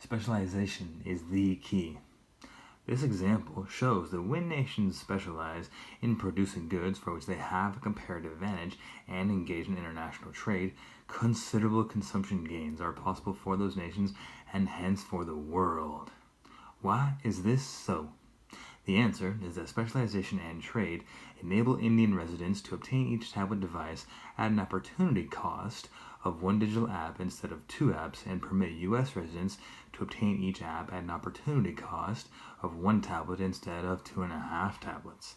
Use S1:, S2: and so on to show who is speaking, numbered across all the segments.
S1: Specialization is the key. This example shows that when nations specialize in producing goods for which they have a comparative advantage and engage in international trade, considerable consumption gains are possible for those nations and hence for the world. Why is this so? The answer is that specialization and trade enable Indian residents to obtain each tablet device at an opportunity cost of one digital app instead of two apps, and permit U.S. residents to obtain each app at an opportunity cost of one tablet instead of 2.5 tablets.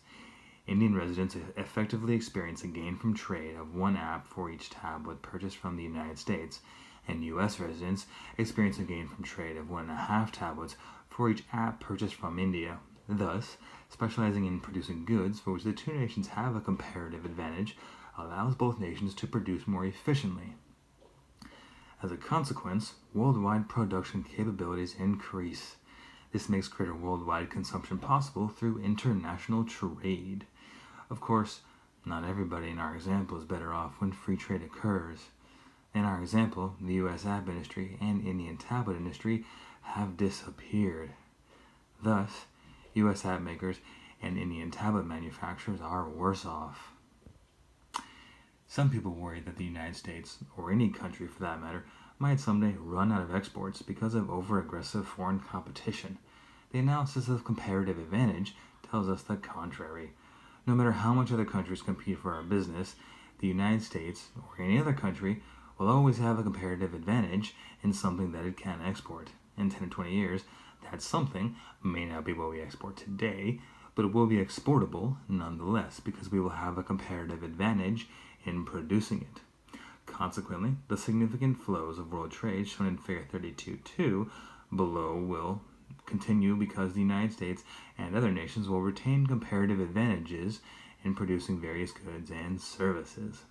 S1: Indian residents effectively experience a gain from trade of one app for each tablet purchased from the United States, and U.S. residents experience a gain from trade of 1.5 tablets for each app purchased from India. Thus, specializing in producing goods for which the two nations have a comparative advantage allows both nations to produce more efficiently. As a consequence, worldwide production capabilities increase. This makes greater worldwide consumption possible through international trade. Of course, not everybody in our example is better off when free trade occurs. In our example, the U.S. app industry and Indian tablet industry have disappeared. Thus, U.S. app makers and Indian tablet manufacturers are worse off. Some people worry that the United States, or any country for that matter, might someday run out of exports because of over-aggressive foreign competition. The analysis of comparative advantage tells us the contrary. No matter how much other countries compete for our business, the United States, or any other country, will always have a comparative advantage in something that it can export. In 10 to 20 years, that something may not be what we export today, but it will be exportable nonetheless because we will have a comparative advantage in producing it. Consequently, the significant flows of world trade shown in Figure 32.2 below will continue because the United States and other nations will retain comparative advantages in producing various goods and services.